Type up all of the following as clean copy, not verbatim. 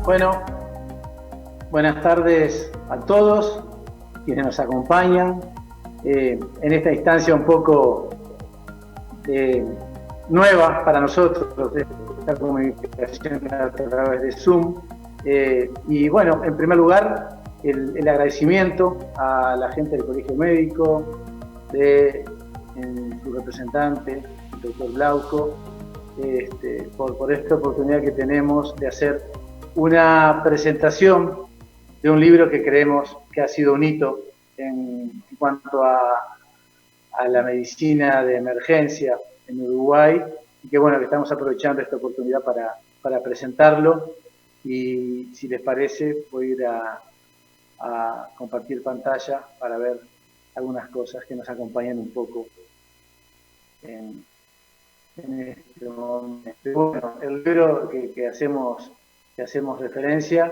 Bueno, buenas tardes a todos quienes nos acompañan en esta instancia un poco nueva para nosotros, de esta comunicación a través de Zoom. Y bueno, en primer lugar, el agradecimiento a la gente del Colegio Médico, de su representante, el doctor Glauco, por esta oportunidad que tenemos de hacer una presentación de un libro que creemos que ha sido un hito en cuanto a la medicina de emergencia en Uruguay, y que bueno, que estamos aprovechando esta oportunidad para presentarlo. Y si les parece, voy a ir a compartir pantalla para ver algunas cosas que nos acompañan un poco en este momento. Bueno, el libro que hacemos referencia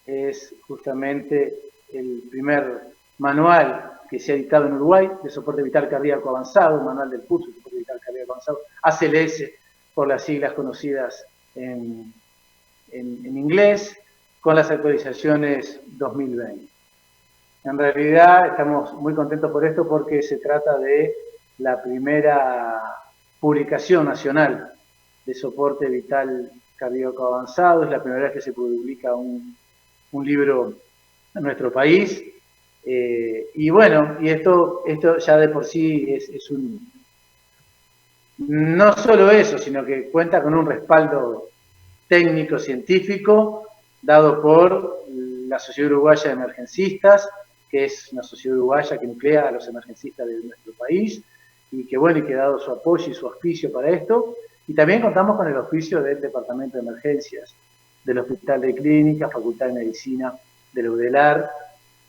es justamente el primer manual que se ha editado en Uruguay de soporte vital cardíaco avanzado, el manual del curso de soporte vital cardíaco avanzado, ACLS por las siglas conocidas en inglés, con las actualizaciones 2020. En realidad estamos muy contentos por esto porque se trata de la primera publicación nacional de soporte vital cardíaco avanzado, es la primera vez que se publica un libro en nuestro país. Y bueno, y esto ya de por sí es un... No solo eso, sino que cuenta con un respaldo técnico científico dado por la Sociedad Uruguaya de Emergencistas, que es una sociedad uruguaya que nuclea a los emergencistas de nuestro país, y que bueno, y que ha dado su apoyo y su auspicio para esto. Y también contamos con el auspicio del Departamento de Emergencias, del Hospital de Clínica, Facultad de Medicina de la UDELAR,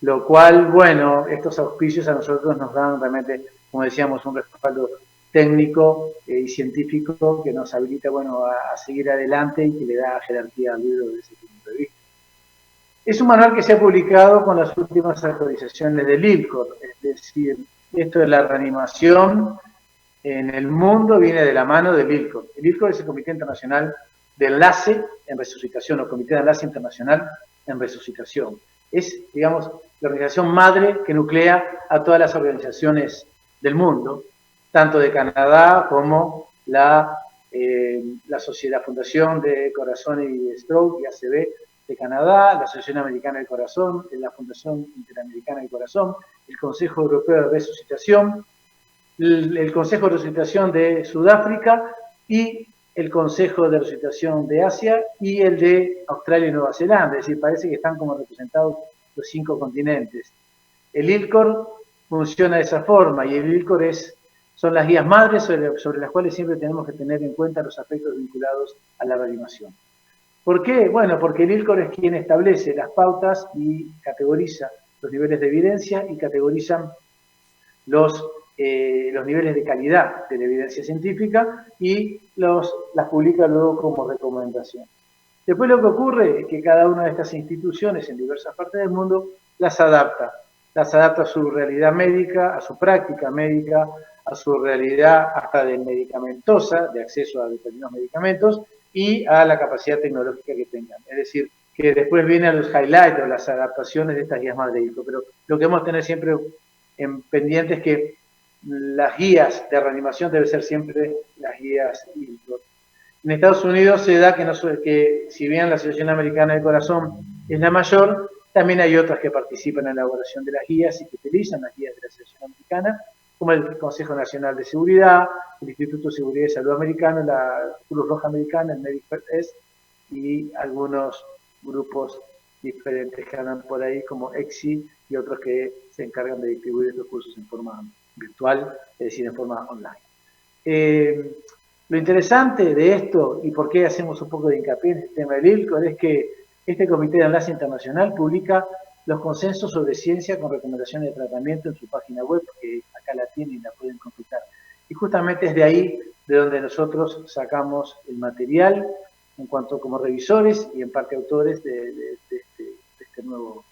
lo cual, bueno, estos auspicios a nosotros nos dan realmente, como decíamos, un respaldo técnico y científico que nos habilita, bueno, a seguir adelante y que le da jerarquía al libro desde ese punto de vista. Es un manual que se ha publicado con las últimas actualizaciones del ILCOR, es decir, esto de la reanimación en el mundo viene de la mano del ILCOR. El ILCOR es el Comité Internacional de Enlace en Resucitación, o Comité de Enlace Internacional en Resucitación. Es, digamos, la organización madre que nuclea a todas las organizaciones del mundo, tanto de Canadá como la Fundación de Corazón y Stroke, y ACB, de Canadá, la Asociación Americana del Corazón, la Fundación Interamericana del Corazón, el Consejo Europeo de Resucitación, el Consejo de Resucitación de Sudáfrica y el Consejo de Resucitación de Asia y el de Australia y Nueva Zelanda. Es decir, parece que están como representados los 5 continentes. El ILCOR funciona de esa forma, y el ILCOR son las guías madres sobre las cuales siempre tenemos que tener en cuenta los aspectos vinculados a la reanimación. ¿Por qué? Bueno, porque el ILCOR es quien establece las pautas y categoriza los niveles de evidencia y categorizan los niveles de calidad de la evidencia científica y las publica luego como recomendaciones. Después lo que ocurre es que cada una de estas instituciones en diversas partes del mundo las adapta a su realidad médica, a su práctica médica, a su realidad hasta de medicamentosa, de acceso a determinados medicamentos, y a la capacidad tecnológica que tengan. Es decir, que después vienen los highlights o las adaptaciones de estas guías madre de ILCOR, pero lo que hemos de tener siempre en pendiente es que las guías de reanimación deben ser siempre las guías ILCOR. En Estados Unidos se da que si bien la Asociación Americana del Corazón es la mayor, también hay otras que participan en la elaboración de las guías y que utilizan las guías de la Asociación Americana, como el Consejo Nacional de Seguridad, el Instituto de Seguridad y Salud Americano, la Cruz Roja Americana, el MedICART y algunos grupos diferentes que andan por ahí, como EXI y otros que se encargan de distribuir estos cursos en forma virtual, es decir, en forma online. Lo interesante de esto, y por qué hacemos un poco de hincapié en este tema del ILCOR, es que este Comité de Enlace Internacional publica los consensos sobre ciencia con recomendaciones de tratamiento en su página web, que acá la tienen y la pueden consultar. Y justamente es de ahí de donde nosotros sacamos el material en cuanto como revisores y en parte autores de este nuevo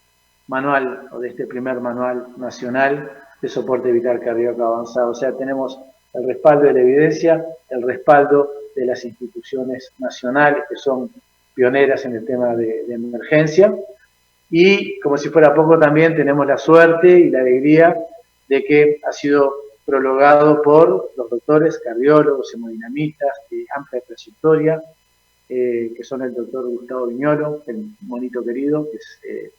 manual, o de este primer manual nacional de soporte vital cardíaco avanzado. O sea, tenemos el respaldo de la evidencia, el respaldo de las instituciones nacionales, que son pioneras en el tema de emergencia. Y como si fuera poco también tenemos la suerte y la alegría de que ha sido prologado por los doctores cardiólogos, hemodinamistas de amplia trayectoria, que son el doctor Gustavo Viñolo, el monito querido, que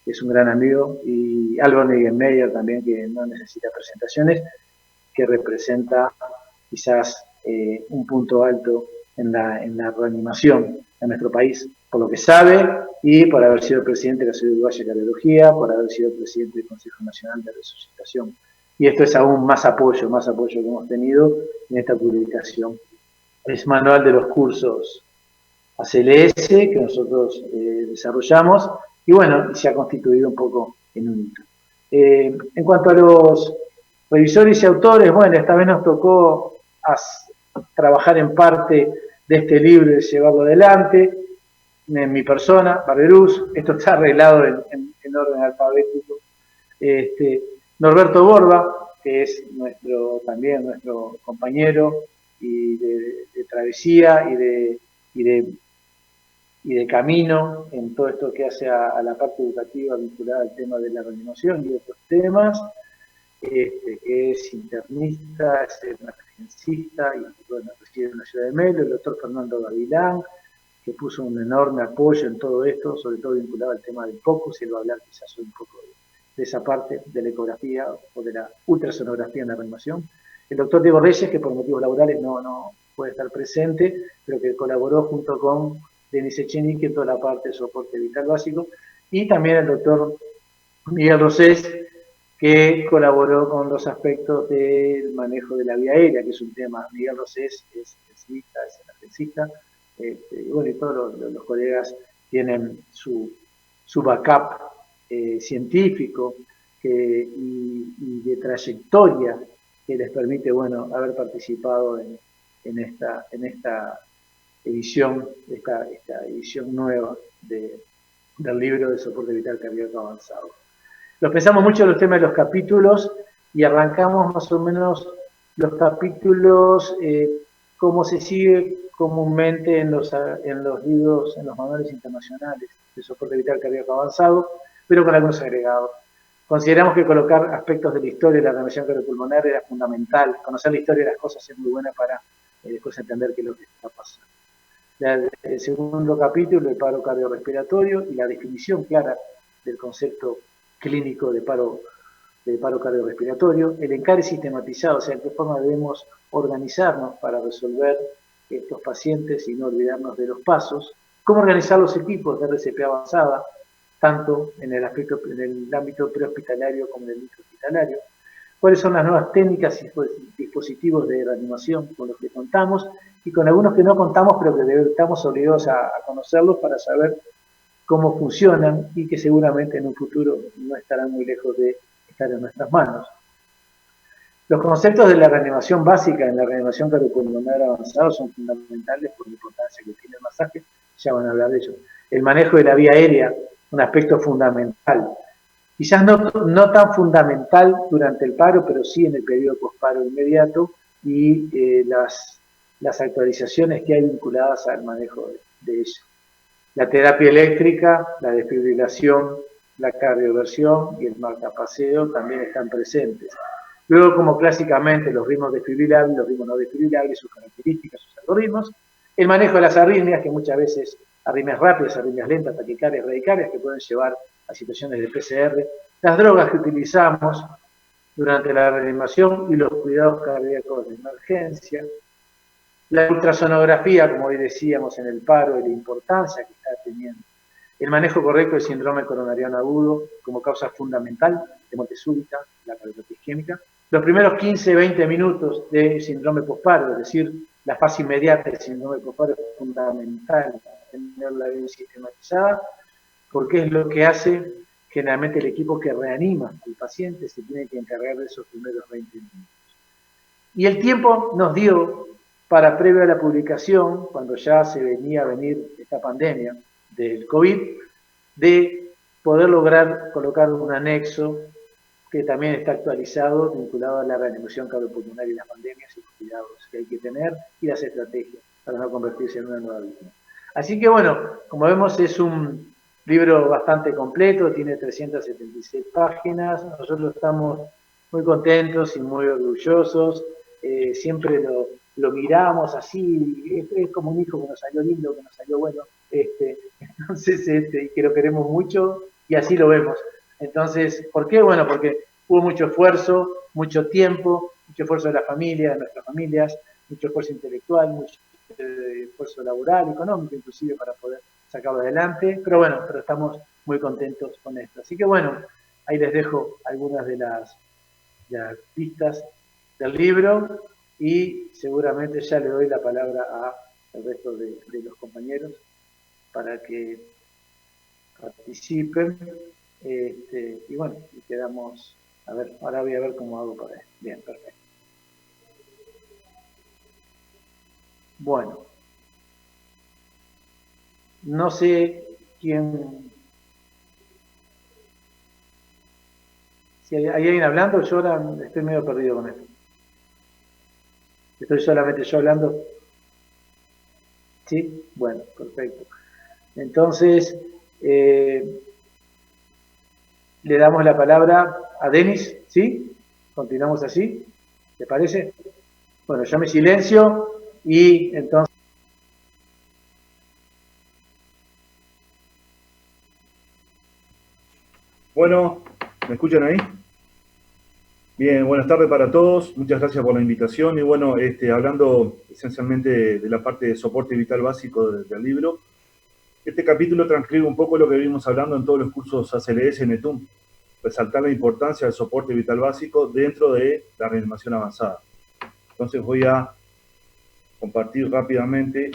es un gran amigo, y Álvaro Niegenmeyer también, que no necesita presentaciones, que representa quizás un punto alto en la reanimación en nuestro país, por lo que sabe y por haber sido presidente de la Sociedad Uruguaya de Cardiología, por haber sido presidente del Consejo Nacional de Resucitación. Y esto es aún más apoyo que hemos tenido en esta publicación. Es manual de los cursos ACLS que nosotros desarrollamos y bueno, se ha constituido un poco en un hito. En cuanto a los revisores y autores, bueno, esta vez nos tocó trabajar en parte de este libro y llevarlo adelante. En mi persona, Barberús, esto está arreglado en orden alfabético. Norberto Borba, que es también nuestro compañero y de travesía y de camino en todo esto que hace a la parte educativa vinculada al tema de la reanimación y otros temas, que es internista, es emergencista y bueno, reside en la ciudad de Melo, el doctor Fernando Gavilán, que puso un enorme apoyo en todo esto, sobre todo vinculado al tema del POCUS, y él va a hablar quizás un poco de esa parte de la ecografía o de la ultrasonografía en la reanimación. El doctor Diego Reyes, que por motivos laborales no puede estar presente, pero que colaboró junto con Denis Echenique en toda la parte de soporte vital básico, y también el doctor Miguel Rosés, que colaboró con los aspectos del manejo de la vía aérea, que es un tema. Miguel Rosés es emergencista, y bueno, y todos los colegas tienen su backup científico y de trayectoria que les permite, bueno, haber participado en esta edición, esta edición nueva del libro de soporte vital cardíaco avanzado. Los pensamos mucho en los temas de los capítulos y arrancamos más o menos los capítulos como se sigue comúnmente en los libros, en los manuales internacionales de soporte vital cardíaco avanzado, pero con algunos agregados. Consideramos que colocar aspectos de la historia de la reanimación cardiopulmonar era fundamental. Conocer la historia de las cosas es muy buena para después entender qué es lo que está pasando. El segundo capítulo, el paro cardiorrespiratorio y la definición clara del concepto clínico de paro cardiorrespiratorio, el encare sistematizado, o sea, en qué forma debemos organizarnos para resolver estos pacientes y no olvidarnos de los pasos, cómo organizar los equipos de RCP avanzada, tanto en el ámbito prehospitalario como en el intrahospitalario, cuáles son las nuevas técnicas y dispositivos de reanimación con los que contamos y con algunos que no contamos, pero que estamos obligados a conocerlos para saber cómo funcionan y que seguramente en un futuro no estarán muy lejos de estar en nuestras manos. Los conceptos de la reanimación básica en la reanimación cardiopulmonar avanzada son fundamentales por la importancia que tiene el masaje, ya van a hablar de ello. El manejo de la vía aérea, un aspecto fundamental. Quizás no tan fundamental durante el paro, pero sí en el periodo posparo inmediato y las actualizaciones que hay vinculadas al manejo de ella. La terapia eléctrica, la desfibrilación, la cardioversión y el marcapaseo también están presentes. Luego, como clásicamente los ritmos desfibrilables, los ritmos no desfibrilables, sus características, sus algoritmos, el manejo de las arritmias, que muchas veces arritmias rápidas, arritmias lentas, taquicardias, radicarias, que pueden llevar a situaciones de PCR, las drogas que utilizamos durante la reanimación y los cuidados cardíacos de emergencia, la ultrasonografía, como hoy decíamos en el paro, y la importancia que está teniendo, el manejo correcto del síndrome coronariano agudo como causa fundamental de muerte súbita, la cardiopatía isquémica, los primeros 15-20 minutos del síndrome posparo, es decir, la fase inmediata del síndrome posparo es fundamental tenerla bien sistematizada, porque es lo que hace generalmente el equipo que reanima al paciente, se tiene que encargar de esos primeros 20 minutos. Y el tiempo nos dio para, previo a la publicación, cuando ya se venía a venir esta pandemia del COVID, de poder lograr colocar un anexo que también está actualizado, vinculado a la reanimación cardiopulmonar y las pandemias y los cuidados que hay que tener y las estrategias para no convertirse en una nueva víctima. Así que bueno, como vemos es un libro bastante completo, tiene 376 páginas, nosotros estamos muy contentos y muy orgullosos, siempre lo miramos así, es como un hijo que nos salió lindo, que nos salió bueno, entonces que lo queremos mucho y así lo vemos. Entonces, ¿por qué? Bueno, porque hubo mucho esfuerzo, mucho tiempo, mucho esfuerzo de la familia, de nuestras familias, mucho esfuerzo intelectual, mucho esfuerzo laboral, económico, inclusive para poder sacarlo adelante, pero bueno, pero estamos muy contentos con esto. Así que bueno, ahí les dejo algunas de las pistas del libro y seguramente ya le doy la palabra al resto de los compañeros para que participen. Y bueno, y quedamos, a ver, ahora voy a ver cómo hago para esto. Bien, perfecto. Bueno, no sé quién, si hay alguien hablando, yo ahora estoy medio perdido con esto. ¿Estoy solamente yo hablando? ¿Sí? Bueno, perfecto. Entonces, le damos la palabra a Denis, ¿sí? Continuamos así, ¿te parece? Bueno, yo me silencio y entonces... Bueno, ¿me escuchan ahí? Bien, buenas tardes para todos. Muchas gracias por la invitación. Y bueno, hablando esencialmente de la parte de soporte vital básico del libro, este capítulo transcribe un poco lo que vimos hablando en todos los cursos ACLS en ETUM, resaltar la importancia del soporte vital básico dentro de la reanimación avanzada. Entonces voy a compartir rápidamente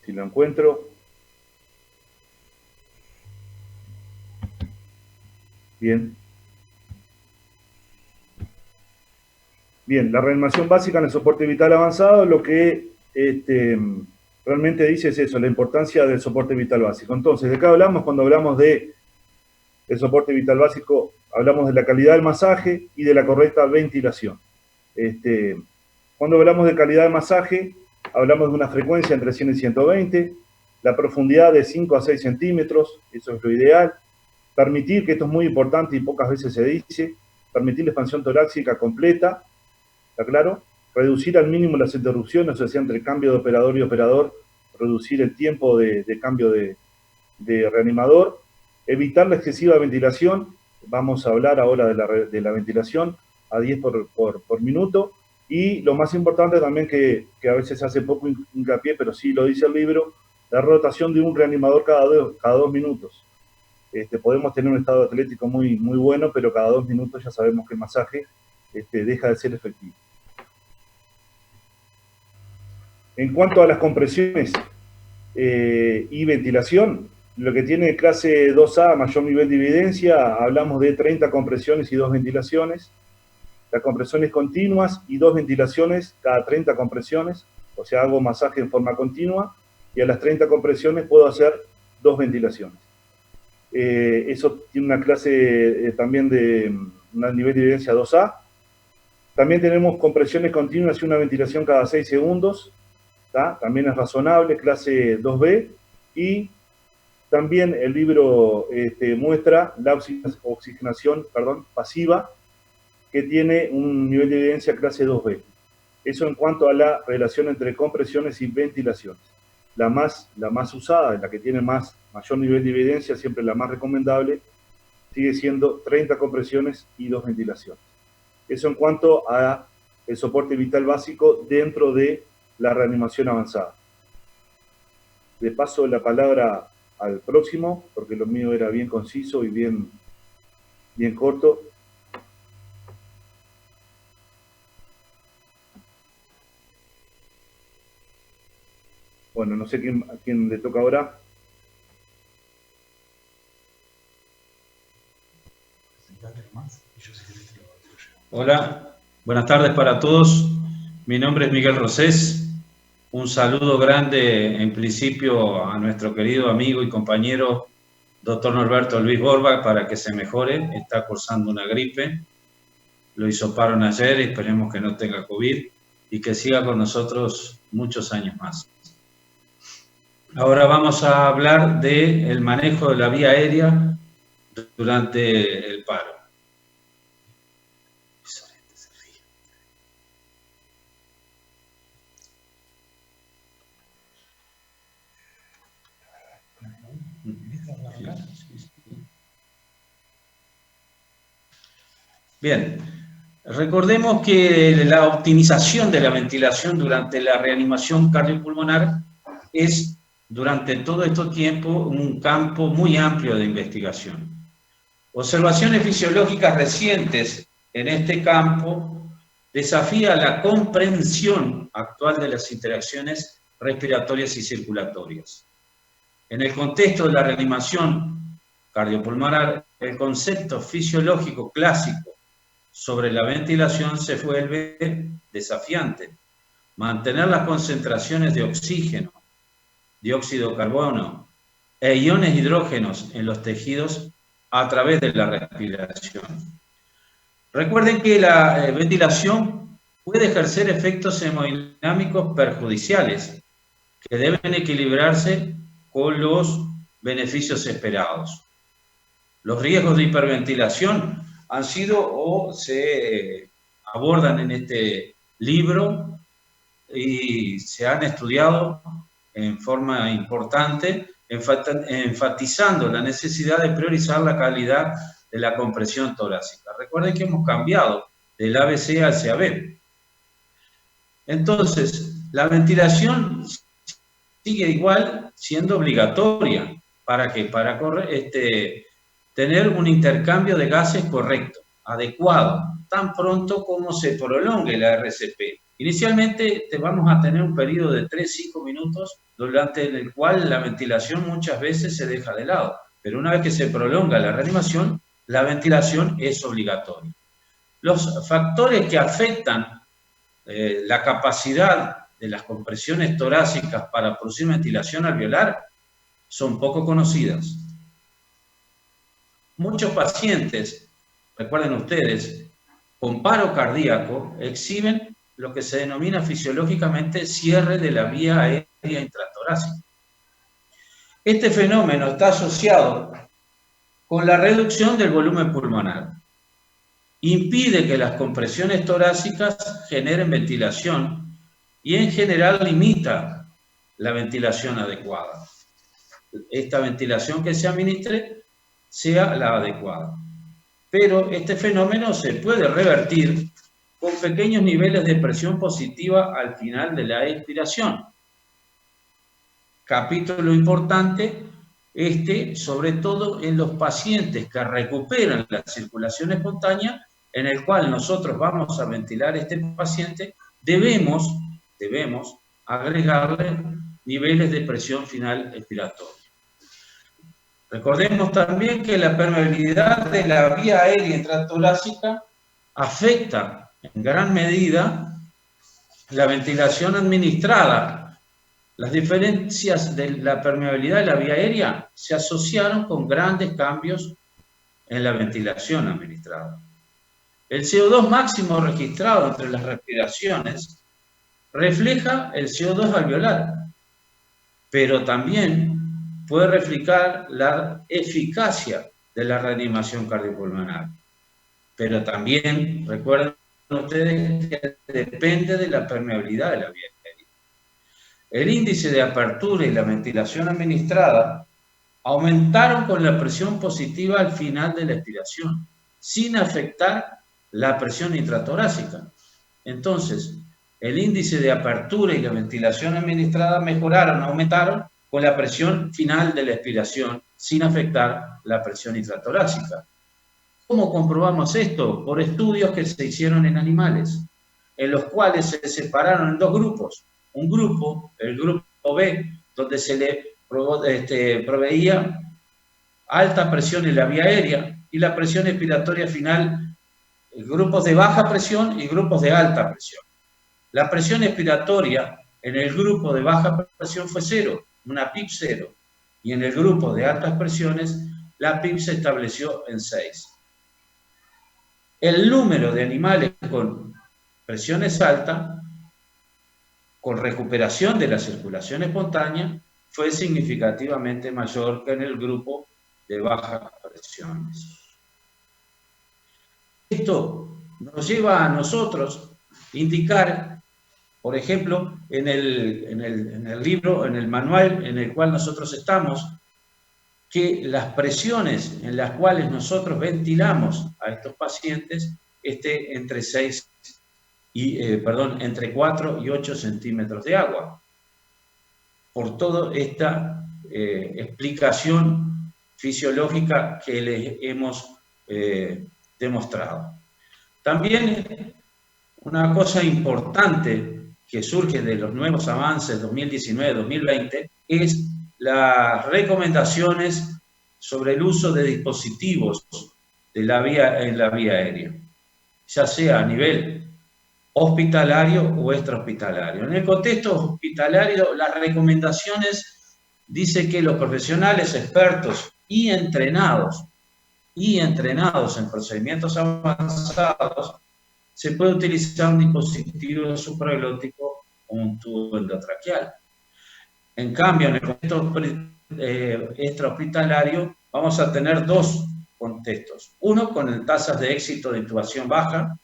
si lo encuentro. Bien. Bien, la reanimación básica en el soporte vital avanzado, lo que realmente dice es eso, la importancia del soporte vital básico. Entonces, ¿de qué hablamos cuando hablamos de el soporte vital básico? Hablamos de la calidad del masaje y de la correcta ventilación. Cuando hablamos de calidad de masaje, hablamos de una frecuencia entre 100 y 120, la profundidad de 5 a 6 centímetros, eso es lo ideal. Permitir, que esto es muy importante y pocas veces se dice, permitir la expansión torácica completa, ¿está claro? Reducir al mínimo las interrupciones, o sea, entre cambio de operador y operador, reducir el tiempo de cambio de reanimador, evitar la excesiva ventilación, vamos a hablar ahora de la ventilación a 10 por minuto, y lo más importante también que a veces hace poco hincapié, pero sí lo dice el libro, la rotación de un reanimador cada 2 minutos. Podemos tener un estado atlético muy, muy bueno, pero cada 2 minutos ya sabemos que el masaje deja de ser efectivo. En cuanto a las compresiones y ventilación, lo que tiene clase 2A, mayor nivel de evidencia, hablamos de 30 compresiones y 2 ventilaciones. Las compresiones continuas y 2 ventilaciones cada 30 compresiones, o sea, hago masaje en forma continua y a las 30 compresiones puedo hacer 2 ventilaciones. Eso tiene una clase también de un nivel de evidencia 2A. También tenemos compresiones continuas y una ventilación cada 6 segundos. ¿tá? También es razonable, clase 2B. Y también el libro muestra la oxigenación pasiva, que tiene un nivel de evidencia clase 2B. Eso en cuanto a la relación entre compresiones y ventilaciones. La más usada, la que tiene mayor nivel de evidencia, siempre la más recomendable, sigue siendo 30 compresiones y 2 ventilaciones. Eso en cuanto a el soporte vital básico dentro de la reanimación avanzada. Le paso la palabra al próximo, porque lo mío era bien conciso y bien corto. Bueno, no sé a quién le toca ahora. Hola, buenas tardes para todos. Mi nombre es Miguel Rosés. Un saludo grande en principio a nuestro querido amigo y compañero doctor Norberto Luis Borba para que se mejore. Está cursando una gripe. lo hisoparon ayer, esperemos que no tenga COVID y que siga con nosotros muchos años más. Ahora vamos a hablar del manejo de la vía aérea durante el paro. Bien, recordemos que la optimización de la ventilación durante la reanimación cardiopulmonar es, durante todo este tiempo, un campo muy amplio de investigación. Observaciones fisiológicas recientes en este campo desafían la comprensión actual de las interacciones respiratorias y circulatorias. En el contexto de la reanimación cardiopulmonar, el concepto fisiológico clásico sobre la ventilación se vuelve desafiante. Mantener las concentraciones de oxígeno, dióxido de carbono e iones hidrógenos en los tejidos a través de la respiración. Recuerden que la ventilación puede ejercer efectos hemodinámicos perjudiciales que deben equilibrarse con los beneficios esperados. Los riesgos de hiperventilación han sido o se abordan en este libro y se han estudiado en forma importante, enfatizando la necesidad de priorizar la calidad de la compresión torácica. Recuerden que hemos cambiado del ABC al CAB. Entonces, la ventilación sigue igual siendo obligatoria. ¿Para qué? Para tener un intercambio de gases correcto, adecuado, tan pronto como se prolongue la RCP. Inicialmente vamos a tener un periodo de 3-5 minutos durante el cual la ventilación muchas veces se deja de lado, pero una vez que se prolonga la reanimación, la ventilación es obligatoria. Los factores que afectan la capacidad de las compresiones torácicas para producir ventilación alveolar son poco conocidas. Muchos pacientes, recuerden ustedes, con paro cardíaco exhiben lo que se denomina fisiológicamente cierre de la vía aérea intratorácica. Este fenómeno está asociado con la reducción del volumen pulmonar. Impide que las compresiones torácicas generen ventilación y en general limita la ventilación adecuada. Esta ventilación que se administre sea la adecuada. Pero este fenómeno se puede revertir con pequeños niveles de presión positiva al final de la expiración. Capítulo importante, sobre todo en los pacientes que recuperan la circulación espontánea, en el cual nosotros vamos a ventilar a este paciente, debemos agregarle niveles de presión final expiratoria. Recordemos también que la permeabilidad de la vía aérea intratorácica afecta en gran medida la ventilación administrada. Las diferencias de la permeabilidad de la vía aérea se asociaron con grandes cambios en la ventilación administrada. El CO2 máximo registrado entre las respiraciones refleja el CO2 alveolar, pero también puede reflejar la eficacia de la reanimación cardiopulmonar. Pero también, recuerden ustedes que depende de la permeabilidad de la vía aérea. El índice de apertura y la ventilación administrada aumentaron con la presión positiva al final de la expiración, sin afectar la presión intratorácica. Entonces, el índice de apertura y la ventilación administrada aumentaron con la presión final de la expiración, sin afectar la presión intratorácica. ¿Cómo comprobamos esto? Por estudios que se hicieron en animales, en los cuales se separaron en dos grupos. Un grupo, el grupo B, donde se le proveía alta presión en la vía aérea y la presión expiratoria final, grupos de baja presión y grupos de alta presión. La presión expiratoria en el grupo de baja presión fue 0, una PIP 0, y en el grupo de altas presiones la PIP se estableció en 6. el número de animales con presiones altas, con recuperación de la circulación espontánea, fue significativamente mayor que en el grupo de bajas presiones. Esto nos lleva a nosotros indicar, por ejemplo, en el libro, en el manual en el cual nosotros estamos, que las presiones en las cuales nosotros ventilamos a estos pacientes esté entre 4 y 8 centímetros de agua. Por toda esta explicación fisiológica que les hemos demostrado. También una cosa importante que surge de los nuevos avances 2019-2020 es las recomendaciones sobre el uso de dispositivos en la vía aérea, ya sea a nivel hospitalario o extrahospitalario. En el contexto hospitalario, las recomendaciones dicen que los profesionales expertos y entrenados en procedimientos avanzados, se puede utilizar un dispositivo supraglótico o un tubo endotraqueal. En cambio, en el contexto extrahospitalario, vamos a tener dos contextos. Uno con tasas de éxito de intubación baja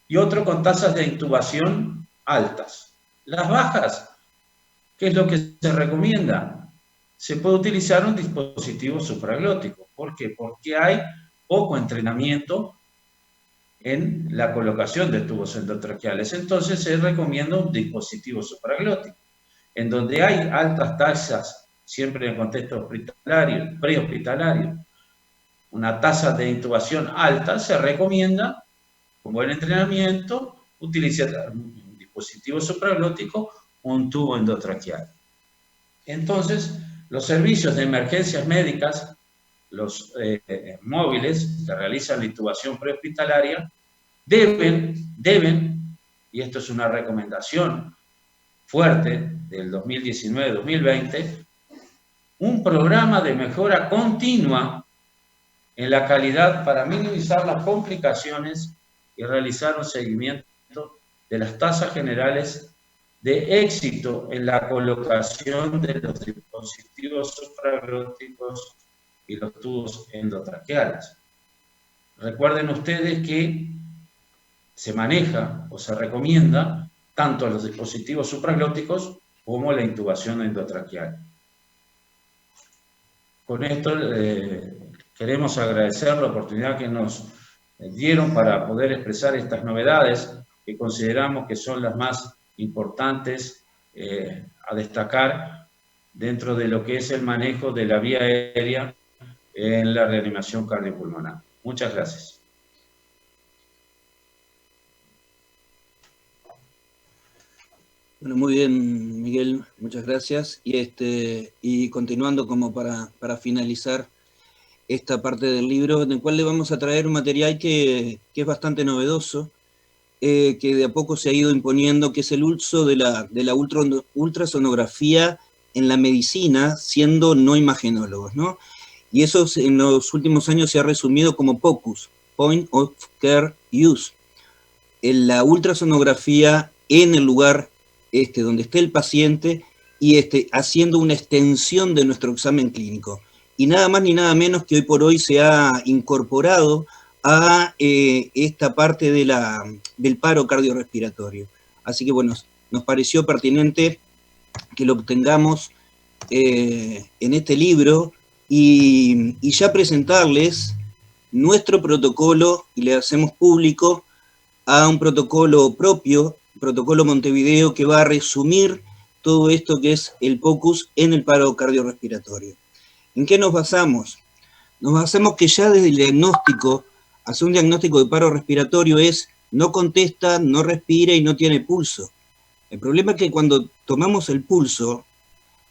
y otro con tasas de intubación altas. Las bajas, ¿qué es lo que se recomienda? Se puede utilizar un dispositivo supraglótico. ¿Por qué? Porque hay poco entrenamiento en la colocación de tubos endotraqueales. Entonces se recomienda un dispositivo supraglótico. En donde hay altas tasas, siempre en el contexto hospitalario, prehospitalario, una tasa de intubación alta, se recomienda, con buen entrenamiento, utilizar un dispositivo supraglótico o un tubo endotraqueal. Entonces, los servicios de emergencias médicas, los móviles que realizan la intubación prehospitalaria, deben, y esto es una recomendación fuerte del 2019-2020, un programa de mejora continua en la calidad para minimizar las complicaciones y realizar un seguimiento de las tasas generales de éxito en la colocación de los dispositivos supraglóticos y los tubos endotraqueales. Recuerden ustedes que se maneja o se recomienda tanto los dispositivos supraglóticos como la intubación endotraqueal. Con esto queremos agradecer la oportunidad que nos dieron para poder expresar estas novedades que consideramos que son las más importantes a destacar dentro de lo que es el manejo de la vía aérea en la reanimación cardiopulmonar. Muchas gracias. Bueno, muy bien, Miguel, muchas gracias. Y continuando como para finalizar esta parte del libro, en el cual le vamos a traer un material que es bastante novedoso, que de a poco se ha ido imponiendo, que es el uso de la ultrasonografía en la medicina, siendo no imagenólogos, ¿no? Y eso en los últimos años se ha resumido como POCUS, Point of Care Use, en la ultrasonografía en el lugar donde esté el paciente y haciendo una extensión de nuestro examen clínico. Y nada más ni nada menos que hoy por hoy se ha incorporado a esta parte del paro cardiorrespiratorio. Así que bueno, nos pareció pertinente que lo obtengamos en este libro y ya presentarles nuestro protocolo, y le hacemos público a un protocolo propio, protocolo Montevideo, que va a resumir todo esto que es el POCUS en el paro cardiorrespiratorio. ¿En qué nos basamos? Nos basamos que ya desde el diagnóstico, hacer un diagnóstico de paro respiratorio es no contesta, no respira y no tiene pulso. El problema es que cuando tomamos el pulso,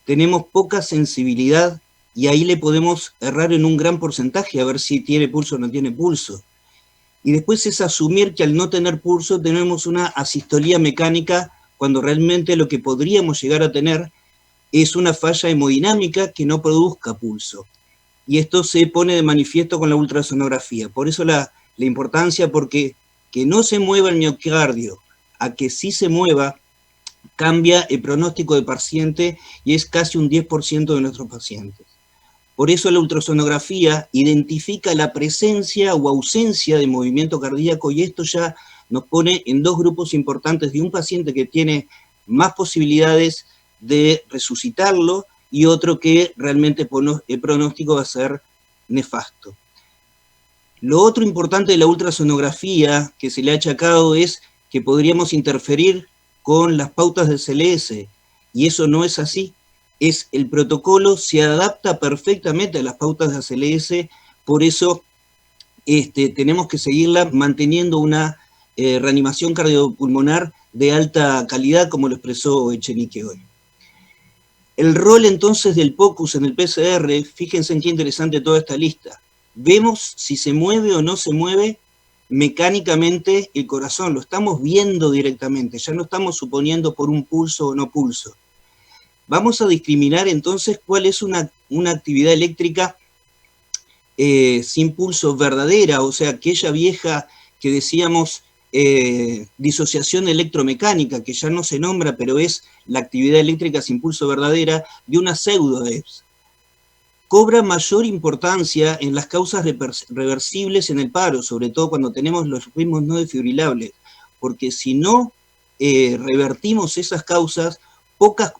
tenemos poca sensibilidad y ahí le podemos errar en un gran porcentaje a ver si tiene pulso o no tiene pulso. Y después es asumir que al no tener pulso tenemos una asistolía mecánica, cuando realmente lo que podríamos llegar a tener es una falla hemodinámica que no produzca pulso. Y esto se pone de manifiesto con la ultrasonografía. Por eso la la importancia porque que no se mueva el miocardio a que sí se mueva, cambia el pronóstico del paciente y es casi un 10% de nuestros pacientes. Por eso la ultrasonografía identifica la presencia o ausencia de movimiento cardíaco y esto ya nos pone en dos grupos importantes de un paciente que tiene más posibilidades de resucitarlo y otro que realmente el pronóstico va a ser nefasto. Lo otro importante de la ultrasonografía que se le ha achacado es que podríamos interferir con las pautas del CLS, y eso no es así. El protocolo se adapta perfectamente a las pautas de ACLS, por eso tenemos que seguirla manteniendo una reanimación cardiopulmonar de alta calidad, como lo expresó Echenique hoy. El rol entonces del POCUS en el PCR, fíjense en qué interesante toda esta lista. Vemos si se mueve o no se mueve mecánicamente el corazón, lo estamos viendo directamente, ya no estamos suponiendo por un pulso o no pulso. Vamos a discriminar entonces cuál es una actividad eléctrica sin pulso verdadera, o sea, aquella vieja que decíamos disociación electromecánica, que ya no se nombra, pero es la actividad eléctrica sin pulso verdadera, de una pseudo-EPS. Cobra mayor importancia en las causas reversibles en el paro, sobre todo cuando tenemos los ritmos no desfibrilables, porque si no revertimos esas causas, pocas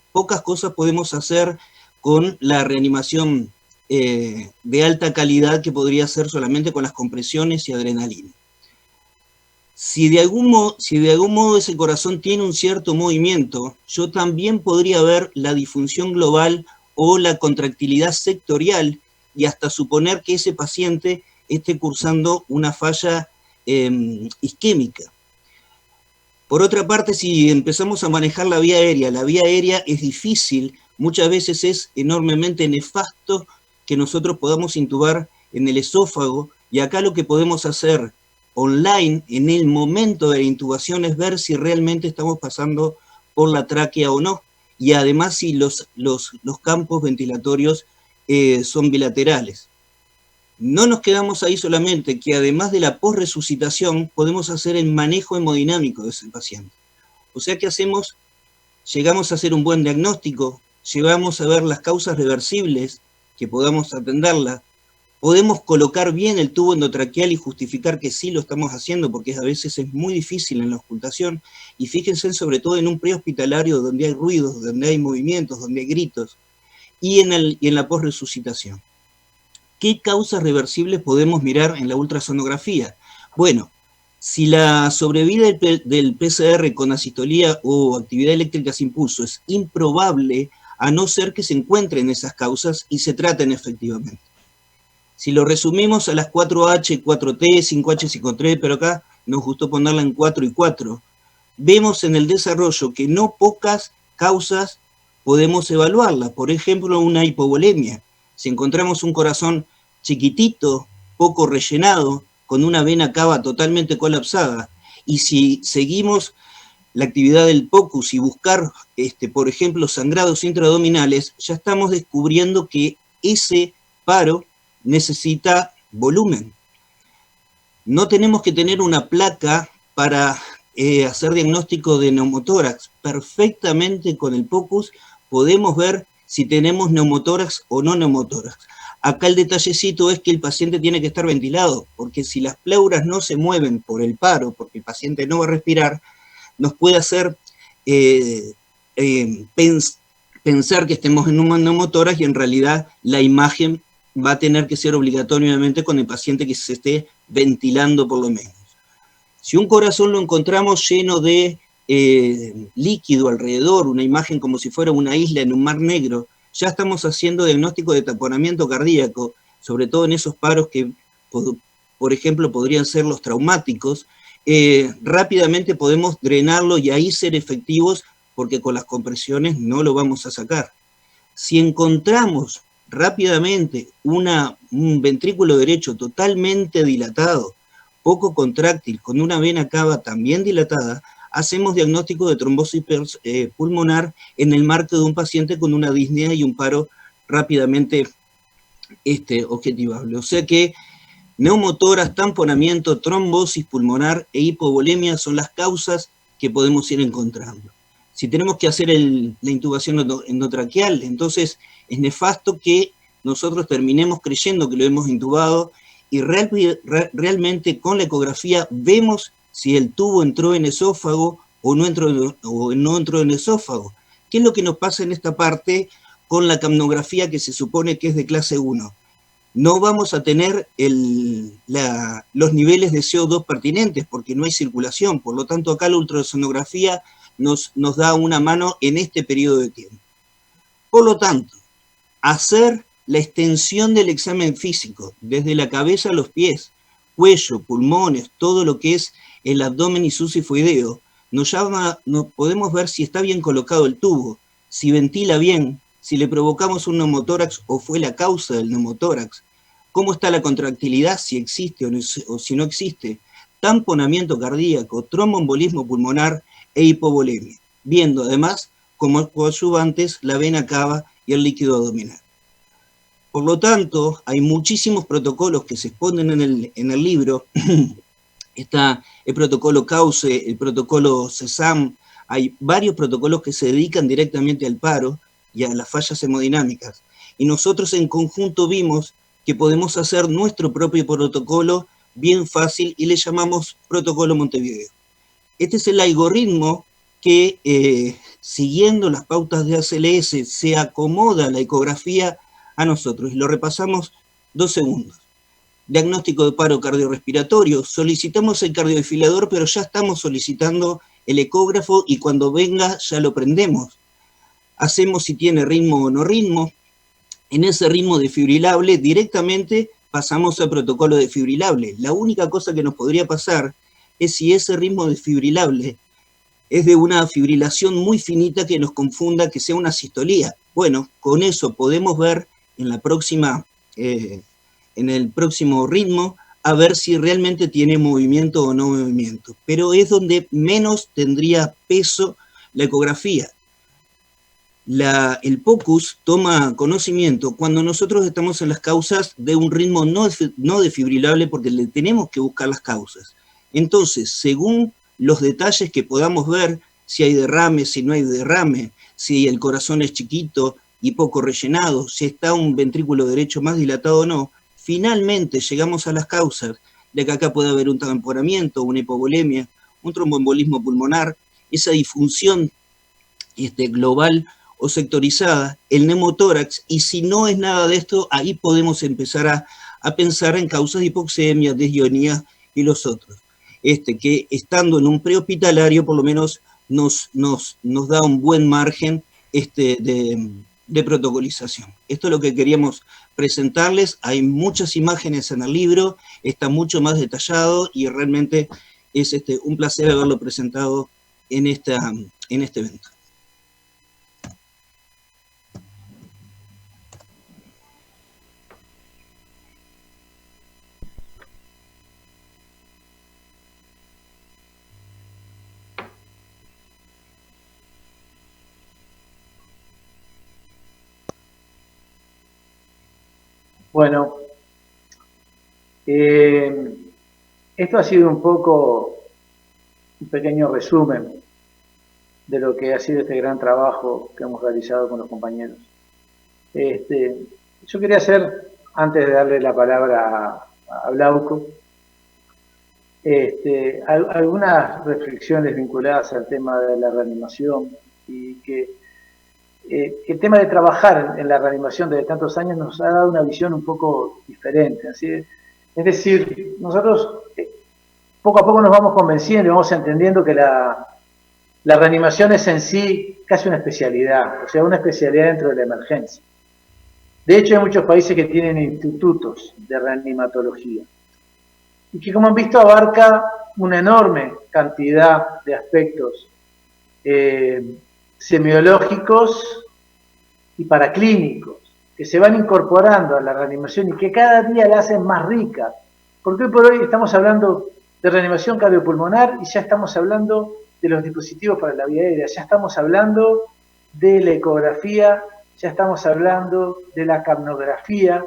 cosas podemos hacer con la reanimación de alta calidad que podría ser solamente con las compresiones y adrenalina. Si de algún modo ese corazón tiene un cierto movimiento, yo también podría ver la disfunción global o la contractilidad sectorial y hasta suponer que ese paciente esté cursando una falla isquémica. Por otra parte, si empezamos a manejar la vía aérea es difícil, muchas veces es enormemente nefasto que nosotros podamos intubar en el esófago, y acá lo que podemos hacer online en el momento de la intubación es ver si realmente estamos pasando por la tráquea o no, y además si los campos ventilatorios son bilaterales. No nos quedamos ahí solamente, que además de la posresucitación podemos hacer el manejo hemodinámico de ese paciente. O sea, ¿qué hacemos? Llegamos a hacer un buen diagnóstico, llegamos a ver las causas reversibles, que podamos atenderlas, podemos colocar bien el tubo endotraqueal y justificar que sí lo estamos haciendo, porque a veces es muy difícil en la ocultación, y fíjense sobre todo en un prehospitalario donde hay ruidos, donde hay movimientos, donde hay gritos, y en la posresucitación. ¿Qué causas reversibles podemos mirar en la ultrasonografía? Bueno, si la sobrevida del PCR con asistolía o actividad eléctrica sin pulso es improbable, a no ser que se encuentren esas causas y se traten efectivamente. Si lo resumimos a las 4H, 4T, 5H, 5T, pero acá nos gustó ponerla en 4 y 4, vemos en el desarrollo que no pocas causas podemos evaluarlas. Por ejemplo, una hipovolemia. Si encontramos un corazón chiquitito, poco rellenado, con una vena cava totalmente colapsada, y si seguimos la actividad del POCUS y buscar, por ejemplo, sangrados intraabdominales, ya estamos descubriendo que ese paro necesita volumen. No tenemos que tener una placa para hacer diagnóstico de neumotórax. Perfectamente con el POCUS podemos ver si tenemos neumotórax o no neumotórax. Acá el detallecito es que el paciente tiene que estar ventilado, porque si las pleuras no se mueven por el paro, porque el paciente no va a respirar, nos puede hacer pensar que estemos en un neumotórax y en realidad la imagen va a tener que ser obligatoriamente con el paciente que se esté ventilando por lo menos. Si un corazón lo encontramos lleno de líquido alrededor, una imagen como si fuera una isla en un mar negro, ya estamos haciendo diagnóstico de taponamiento cardíaco, sobre todo en esos paros que, por ejemplo, podrían ser los traumáticos. Rápidamente podemos drenarlo y ahí ser efectivos, porque con las compresiones no lo vamos a sacar. Si encontramos rápidamente un ventrículo derecho totalmente dilatado, poco contráctil, con una vena cava también dilatada, hacemos diagnóstico de trombosis pulmonar en el marco de un paciente con una disnea y un paro rápidamente objetivable. O sea que Neumotórax, tamponamiento, trombosis pulmonar e hipovolemia son las causas que podemos ir encontrando. Si tenemos que hacer la intubación endotraqueal, entonces es nefasto que nosotros terminemos creyendo que lo hemos intubado y realmente con la ecografía vemos si el tubo entró en esófago o no entró en esófago. ¿Qué es lo que nos pasa en esta parte con la capnografía que se supone que es de clase 1? No vamos a tener los niveles de CO2 pertinentes porque no hay circulación, por lo tanto acá la ultrasonografía nos da una mano en este periodo de tiempo. Por lo tanto, hacer la extensión del examen físico, desde la cabeza a los pies, cuello, pulmones, todo lo que es el abdomen y su sifoideo, nos podemos ver si está bien colocado el tubo, si ventila bien, si le provocamos un neumotórax o fue la causa del neumotórax, cómo está la contractilidad, si existe o si no existe, tamponamiento cardíaco, tromboembolismo pulmonar e hipovolemia, viendo además como coadyuvantes la vena cava y el líquido abdominal. Por lo tanto, hay muchísimos protocolos que se exponen en el libro. Está el protocolo CAUSE, el protocolo CESAM, hay varios protocolos que se dedican directamente al paro y a las fallas hemodinámicas. Y nosotros en conjunto vimos que podemos hacer nuestro propio protocolo bien fácil y le llamamos protocolo Montevideo. Este es el algoritmo que, siguiendo las pautas de ACLS, se acomoda la ecografía a nosotros. Y lo repasamos 2 segundos. Diagnóstico de paro cardiorrespiratorio. Solicitamos el cardiodefibrilador, pero ya estamos solicitando el ecógrafo y cuando venga ya lo prendemos. Hacemos si tiene ritmo o no ritmo. En ese ritmo desfibrilable directamente pasamos al protocolo desfibrilable. La única cosa que nos podría pasar es si ese ritmo desfibrilable es de una fibrilación muy finita que nos confunda que sea una sistolía. Bueno, con eso podemos ver en el próximo ritmo a ver si realmente tiene movimiento o no movimiento. Pero es donde menos tendría peso la ecografía. El POCUS toma conocimiento cuando nosotros estamos en las causas de un ritmo no desfibrilable porque le tenemos que buscar las causas. Entonces, según los detalles que podamos ver, si hay derrame, si no hay derrame, si el corazón es chiquito y poco rellenado, si está un ventrículo derecho más dilatado o no, finalmente llegamos a las causas de que acá puede haber un tamponamiento, una hipovolemia, un tromboembolismo pulmonar, esa disfunción global o sectorizada, el neumotórax, y si no es nada de esto, ahí podemos empezar a pensar en causas de hipoxemia, disionía y los otros. Que estando en un prehospitalario por lo menos nos da un buen margen de protocolización. Esto es lo que queríamos presentarles. Hay muchas imágenes en el libro, está mucho más detallado y realmente es un placer haberlo presentado en este evento. Bueno, esto ha sido un poco un pequeño resumen de lo que ha sido este gran trabajo que hemos realizado con los compañeros. Yo quería hacer, antes de darle la palabra a Glauco, algunas reflexiones vinculadas al tema de la reanimación y que el tema de trabajar en la reanimación desde tantos años nos ha dado una visión un poco diferente. ¿Sí? Es decir, nosotros poco a poco nos vamos convenciendo y vamos entendiendo que la reanimación es en sí casi una especialidad, o sea, una especialidad dentro de la emergencia. De hecho, hay muchos países que tienen institutos de reanimatología y que, como han visto, abarca una enorme cantidad de aspectos semiológicos y paraclínicos que se van incorporando a la reanimación y que cada día la hacen más rica. Porque hoy por hoy estamos hablando de reanimación cardiopulmonar y ya estamos hablando de los dispositivos para la vía aérea, ya estamos hablando de la ecografía, ya estamos hablando de la capnografía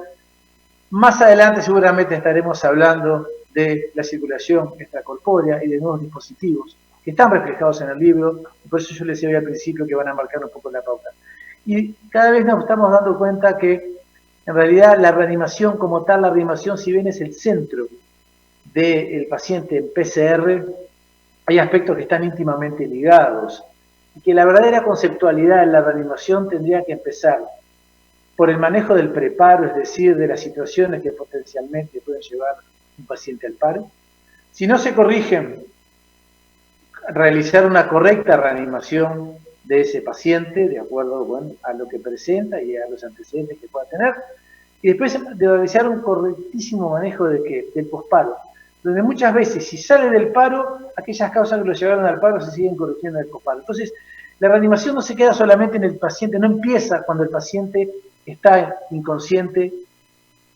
Más adelante seguramente estaremos hablando de la circulación extracorpórea y de nuevos dispositivos que están reflejados en el libro, y por eso yo les decía al principio que van a marcar un poco la pauta. Y cada vez nos estamos dando cuenta que en realidad la reanimación como tal, la reanimación si bien es el centro del paciente en PCR, hay aspectos que están íntimamente ligados y que la verdadera conceptualidad en la reanimación tendría que empezar por el manejo del preparo, es decir, de las situaciones que potencialmente pueden llevar un paciente al paro. Si no se corrigen, realizar una correcta reanimación de ese paciente, de acuerdo, bueno, a lo que presenta y a los antecedentes que pueda tener, y después de realizar un correctísimo manejo del posparo, donde muchas veces, si sale del paro, aquellas causas que lo llevaron al paro se siguen corrigiendo en el posparo. Entonces, la reanimación no se queda solamente en el paciente, no empieza cuando el paciente está inconsciente,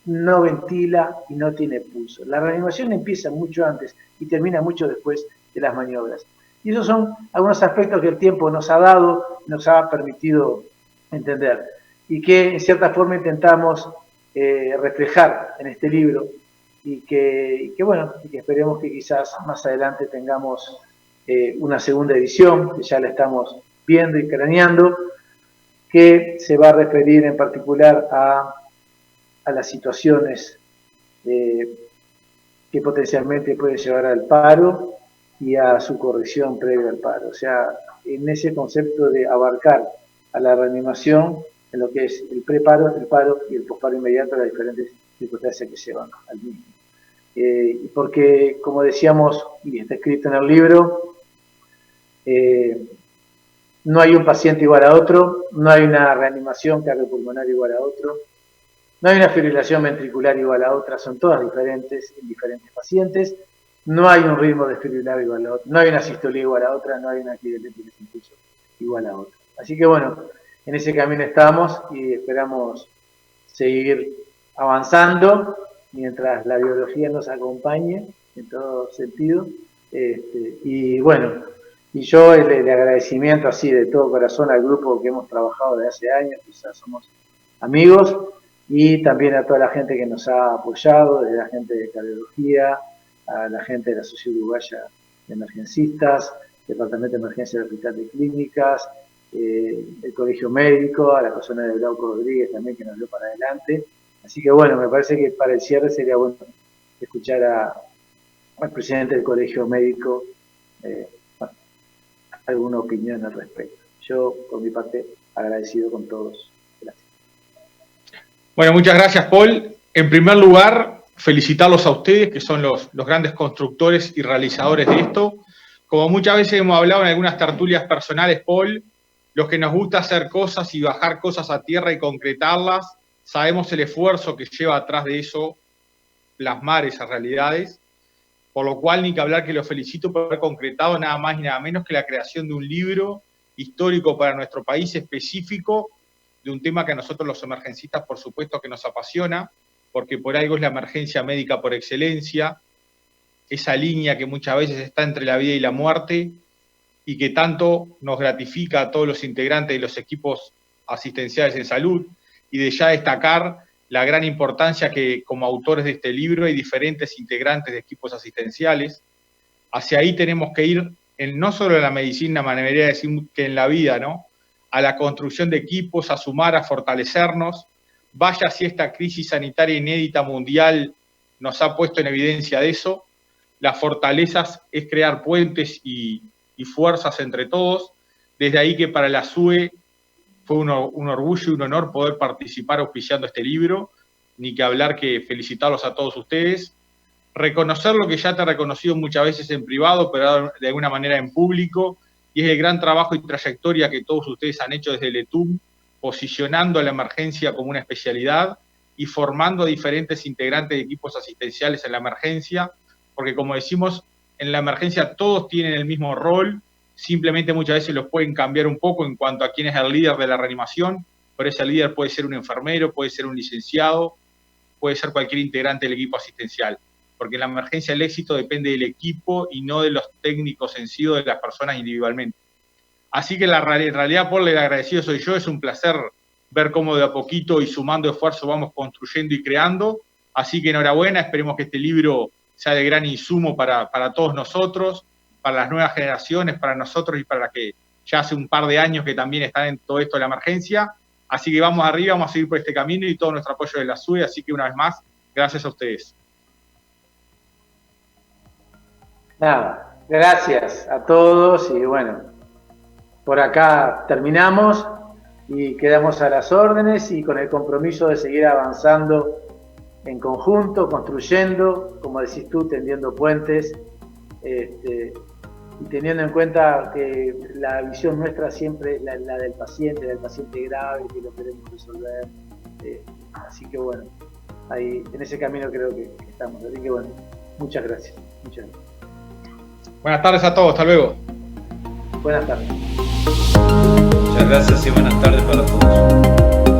no ventila y no tiene pulso. La reanimación empieza mucho antes y termina mucho después de las maniobras. Y esos son algunos aspectos que el tiempo nos ha dado, nos ha permitido entender y que en cierta forma intentamos reflejar en este libro y que esperemos que quizás más adelante tengamos una segunda edición, que ya la estamos viendo y craneando, que se va a referir en particular a las situaciones que potencialmente pueden llevar al paro y a su corrección previa al paro. O sea, en ese concepto de abarcar a la reanimación en lo que es el preparo, el paro y el posparo inmediato, las diferentes circunstancias que llevan al mismo. Porque, como decíamos, y está escrito en el libro, no hay un paciente igual a otro, no hay una reanimación cardiopulmonar igual a otro, no hay una fibrilación ventricular igual a otra, son todas diferentes en diferentes pacientes, no hay un ritmo desfibrilar igual a otro, no hay una sistolía igual a otra, no hay una actividad de impulso igual a otra. Así que bueno, en ese camino estamos y esperamos seguir avanzando mientras la biología nos acompañe en todo sentido. Y bueno, y yo el agradecimiento así de todo corazón al grupo que hemos trabajado desde hace años, quizás somos amigos, y también a toda la gente que nos ha apoyado, desde la gente de cardiología, a la gente de la Sociedad Uruguaya de Emergencistas, Departamento de Emergencia del Hospital de Clínicas, el Colegio Médico, a la persona de Glauco Rodríguez también que nos dio para adelante. Así que bueno, me parece que para el cierre sería bueno escuchar al presidente del Colegio Médico alguna opinión al respecto. Yo, por mi parte, agradecido con todos. Gracias. Bueno, muchas gracias, Paul. En primer lugar, felicitarlos a ustedes, que son los grandes constructores y realizadores de esto. Como muchas veces hemos hablado en algunas tertulias personales, Paul, los que nos gusta hacer cosas y bajar cosas a tierra y concretarlas, sabemos el esfuerzo que lleva atrás de eso plasmar esas realidades, por lo cual ni que hablar que los felicito por haber concretado nada más y nada menos que la creación de un libro histórico para nuestro país específico, de un tema que a nosotros los emergencistas por supuesto que nos apasiona, porque por algo es la emergencia médica por excelencia, esa línea que muchas veces está entre la vida y la muerte, y que tanto nos gratifica a todos los integrantes de los equipos asistenciales en salud, y de ya destacar la gran importancia que como autores de este libro hay diferentes integrantes de equipos asistenciales. Hacia ahí tenemos que ir, no solo en la medicina, me debería decir que en la vida, ¿no? A la construcción de equipos, a sumar, a fortalecernos. Vaya si esta crisis sanitaria inédita mundial nos ha puesto en evidencia de eso. Las fortalezas es crear puentes y fuerzas entre todos. Desde ahí que para la SUE fue un orgullo y un honor poder participar auspiciando este libro, ni que hablar que felicitarlos a todos ustedes, reconocer lo que ya te he reconocido muchas veces en privado, pero de alguna manera en público, y es el gran trabajo y trayectoria que todos ustedes han hecho desde el ETUM, posicionando a la emergencia como una especialidad y formando a diferentes integrantes de equipos asistenciales en la emergencia, porque como decimos, en la emergencia todos tienen el mismo rol, simplemente muchas veces los pueden cambiar un poco en cuanto a quién es el líder de la reanimación, pero ese líder puede ser un enfermero, puede ser un licenciado, puede ser cualquier integrante del equipo asistencial, porque en la emergencia el éxito depende del equipo y no de los técnicos en sí o de las personas individualmente. Así que en realidad, por el agradecido soy yo, es un placer ver cómo de a poquito y sumando esfuerzo vamos construyendo y creando, Así que enhorabuena, esperemos que este libro sea de gran insumo para todos nosotros, para las nuevas generaciones, para nosotros y para las que ya hace un par de años que también están en todo esto de la emergencia. Así que vamos arriba, vamos a seguir por este camino y todo nuestro apoyo de la SUE. Así que una vez más, gracias a ustedes. Nada, gracias a todos y bueno, por acá terminamos y quedamos a las órdenes y con el compromiso de seguir avanzando en conjunto, construyendo, como decís tú, tendiendo puentes, y teniendo en cuenta que la visión nuestra siempre es la del paciente grave, que lo queremos resolver. Así que bueno, ahí en ese camino creo que estamos. Así que bueno, muchas gracias. Muchas gracias. Buenas tardes a todos, hasta luego. Buenas tardes. Muchas gracias y buenas tardes para todos.